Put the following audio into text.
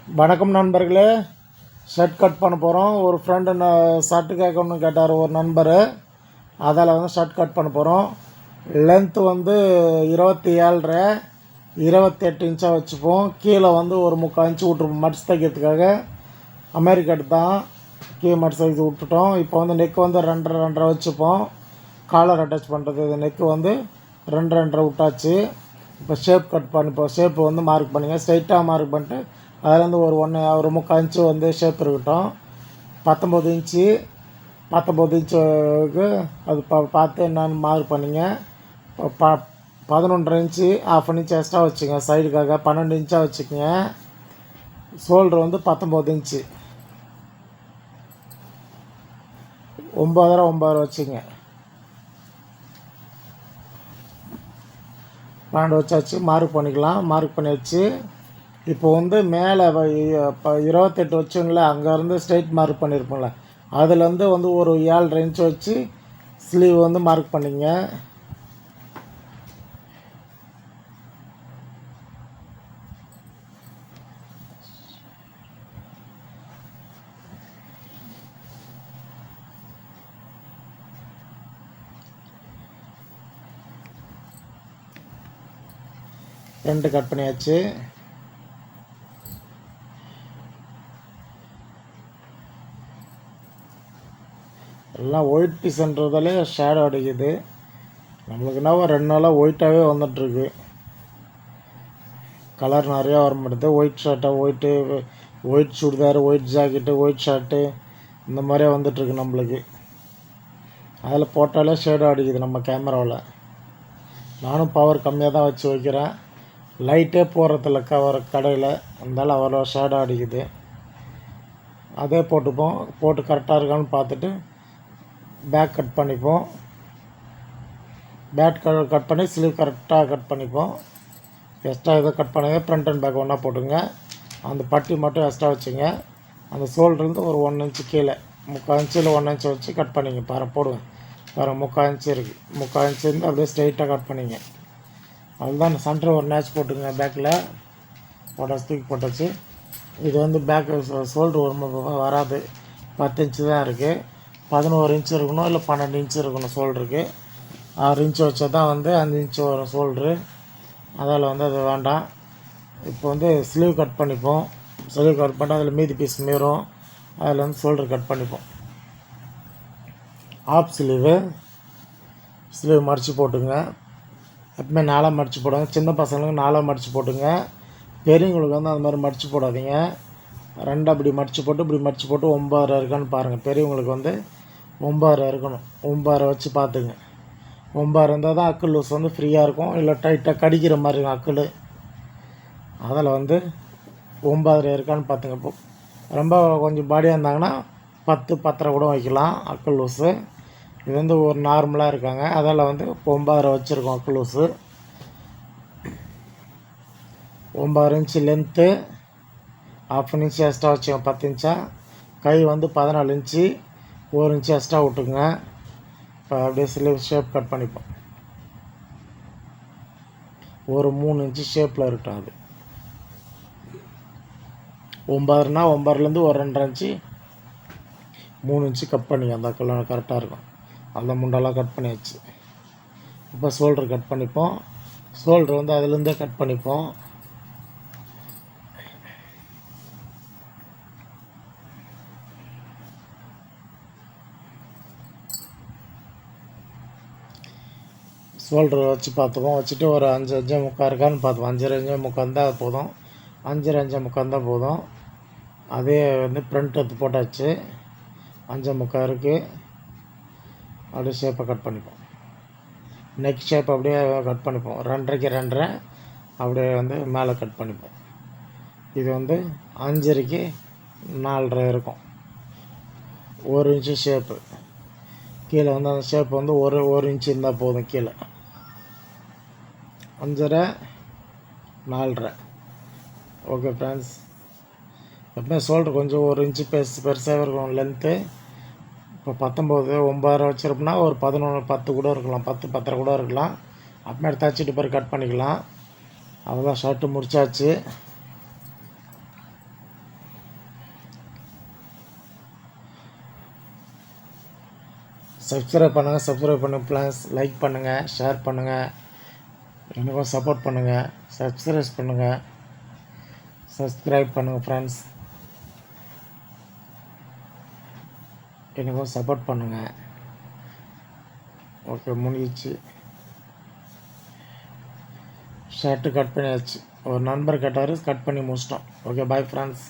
வணக்கம் நண்பர்களே. Shirt cut பண்ண போகிறோம். ஒரு ஃப்ரெண்டு ஷர்ட்டு கேட்கணும்னு கேட்டார் ஒரு நண்பர். அதில் வந்து ஷர்ட் கட் பண்ண போகிறோம். லென்த்து வந்து 27.5 28 இன்ச்சாக வச்சுப்போம். கீழே வந்து ஒரு 3/4 இன்ச்சு விட்ருப்போம். மடிச்சு தைக்கிறதுக்காக அமெரிக்கட் தான் கீழே மடிச்சு தைச்சு விட்டுட்டோம். இப்போ வந்து நெக்கு வந்து 2.5 வச்சுப்போம். காலர் அட்டாச் பண்ணுறது நெக்கு வந்து 2.5 விட்டாச்சு. இப்போ ஷேப் கட் பண்ணிப்போம். ஷேப்பு வந்து மார்க் பண்ணிங்க. ஸ்ட்ரைட்டாக மார்க் பண்ணிட்டு அதுலேருந்து ஒரு 3/4 இன்ச்சு வந்து ஷேப் இருக்கட்டும். 19 இன்ச்சுக்கு அது பார்த்து என்னென்னு மார்க் பண்ணிங்க. 11.5 இன்ச்சு 1/2 இன்ச்சு எக்ஸ்ட்ரா வச்சுங்க. சைடுக்காக 12 இன்ச்சாக வச்சுக்கோங்க. ஷோல்டர் வந்து 19 இன்ச்சு 9.5 வச்சுங்க. 12 வச்சாச்சு. மார்க் பண்ணிக்கலாம். மார்க் பண்ணி வச்சு இப்போ வந்து மேலே 28 வச்சுங்களே, அங்கேருந்து ஸ்ட்ரைட் மார்க் பண்ணியிருப்போம்ல, அதுலேருந்து வந்து ஒரு 7.5 இன்ச்சு வச்சு ஸ்லீவ் வந்து மார்க் பண்ணிங்க. ஃப்ரண்ட்டு கட் பண்ணியாச்சு. எல்லாம் ஒயிட் பீஸ்ன்றதாலே ஷேடோ அடிக்குது. நம்மளுக்கு என்ன 2 நாளாக ஒயிட்டாகவே வந்துட்டுருக்கு. கலர் நிறையா வர மாட்டேது. ஒயிட் ஷர்ட்டாக white churidar, white jacket, white shirt இந்த மாதிரியே வந்துட்டுருக்கு நம்மளுக்கு. அதில் போட்டாலே ஷேடோ அடிக்குது நம்ம கேமராவில். நானும் பவர் கம்மியாக தான் வச்சு வைக்கிறேன். லைட்டே போடுறதில்ல கடையில், இருந்தாலும் அவ்வளோ ஷேடோ அடிக்குது. அதே போட்டுப்போம். போட்டு கரெக்டாக இருக்கான்னு பார்த்துட்டு பேக் கட் பண்ணிப்போம். பேக் கட் பண்ணி ஸ்லீவ் கரெக்டாக கட் பண்ணிப்போம். எக்ஸ்ட்ரா எதோ கட் பண்ணுங்க. ஃப்ரண்ட் அண்ட் பேக் ஒன்றா போட்டுங்க. அந்த பட்டி மட்டும் எக்ஸ்ட்ரா வச்சுங்க. அந்த ஷோல்டர்லேருந்து ஒரு 1 இன்ச்சு கீழே 3/4 இன்ச்சில் 1 இன்ச்சு வச்சு கட் பண்ணிங்க. போடுவேன். வேறு 3/4 இன்ச்சு இருக்குது. 3/4 இன்ச்சு இருந்து அப்படியே ஸ்ட்ரைட்டாக கட் பண்ணிங்க. அதுதான் சென்டர் ஒரு நேச் போட்டுங்க. பேக்கில் தூக்கி போட்டாச்சு. இது வந்து பேக்கு ஷோல்டர் ஒரு வராது. 10 இன்ச்சு தான் இருக்குது. 11 இன்ச்சு இருக்கணும், இல்லை 12 இன்ச்சு இருக்கணும் ஷோல்டருக்கு. 6 இன்ச்சு வச்சா தான் வந்து 5 இன்ச்சு வரும் ஷோல்ட்ரு. அதில் வந்து அது வேண்டாம். இப்போ வந்து ஸ்லீவ் கட் பண்ணிப்போம். ஸ்லீவ் கட் பண்ணிட்டு அதில் மீதி பீஸ் மீறும். அதில் வந்து ஷோல்டர் கட் பண்ணிப்போம். ஆஃப் ஸ்லீவ் மடித்து போட்டுங்க. எப்பவுமே 4 மடித்து போடுங்க. சின்ன பசங்களுக்கு 4 மடித்து போட்டுங்க. பெரியவங்களுக்கு வந்து அந்த மாதிரி மடித்து போடாதீங்க. 2 அப்படி மடித்து போட்டு இப்படி மடித்து போட்டு 9.5 இருக்கான்னு பாருங்கள். பெரியவங்களுக்கு வந்து 9.5 இருக்கணும். 9.5 வச்சு பார்த்துங்க. 9.5 இருந்தால் தான் அக்கிள் லூஸ் வந்து ஃப்ரீயாக இருக்கும். இல்லை டைட்டாக கடிக்கிற மாதிரி இருக்கும் அக்கிள். அதில் வந்து 9.5 இருக்கான்னு பார்த்துங்க. இப்போ ரொம்ப கொஞ்சம் பாடியாக இருந்தாங்கன்னா 10 10.5 கூட வைக்கலாம் அக்கிள் லூஸு. இது வந்து ஒரு நார்மலாக இருக்காங்க. அதில் வந்து இப்போ 9.5 வச்சுருக்கோம் அக்கிள் loose. 9.5 inch length 1/2 inch extra வச்சுக்கோங்க. 10 இன்ச்சா. கை வந்து 14 இன்ச்சு 1 இன்ச்சு எக்ஸ்ட்ரா விட்டுங்க. இப்போ அப்படியே ஸ்லீவ் ஷேப் கட் பண்ணிப்போம். ஒரு 3 இன்ச்சு ஷேப்பில் இருக்கட்டும். அது 9.5னா 9.5லேருந்து ஒரு 2.5 இன்ச்சு 3 இன்ச்சு கட் பண்ணிங்க. அந்த கலர் கரெக்டாக இருக்கும். அந்த முண்டெல்லாம் கட் பண்ணியாச்சு. இப்போ ஷோல்டர் கட் பண்ணிப்போம். ஷோல்டர் வந்து அதுலேருந்தே கட் பண்ணிப்போம். ஷோல்டர் வச்சு பார்த்துப்போம். வச்சுட்டு ஒரு 5 5 முக்கால் இருக்கான்னு பார்த்துப்போம். 5 5 முக்கால் தான் போதும். 5 5 முக்கால் தான் போதும். அதே வந்து ஃப்ரண்ட் எடுத்து போட்டாச்சு. 5 முக்கால் இருக்குது. அப்படியே ஷேப்பை கட் பண்ணிப்போம். நெக் ஷேப் அப்படியே கட் பண்ணிப்போம். 2.5க்கு 2.5 அப்படியே வந்து மேலே கட் பண்ணிப்போம். இது வந்து 5.5க்கு 4.5 இருக்கும். 1 இன்ச்சு ஷேப்பு கீழே வந்து அந்த ஷேப் வந்து ஒரு இன்ச்சு இருந்தால் போதும். கீழே 5.5 4.5. Okay friends. எப்பவுமே ஷோல்டர் கொஞ்சம் 1 இன்ச்சு பெருசாக இருக்கும் லென்த்து. இப்போ 19 9.5 வச்சுருப்போம்னா ஒரு 11 10 கூட இருக்கலாம். 10 10.5 கூட இருக்கலாம். அப்புறமேட்டு தச்சுட்டு பிறகு கட் பண்ணிக்கலாம். அவ்வளோதான். ஷர்ட்டு முடிச்சாச்சு. சப்ஸ்கிரைப் பண்ணி ப்ளஸ் லைக் பண்ணுங்கள், ஷேர் பண்ணுங்கள், எனக்கும் சப்போர்ட் பண்ணுங்கள். சப்ஸ்கிரைப் பண்ணுங்கள் ஃப்ரெண்ட்ஸ், எனக்கும் சப்போர்ட் பண்ணுங்கள். ஓகே, முடிஞ்சிச்சு. ஷர்ட்டு கட் பண்ணியாச்சு. ஒரு நண்பர் கேட்டார், கட் பண்ணி முடிச்சிட்டோம். Okay, bye friends.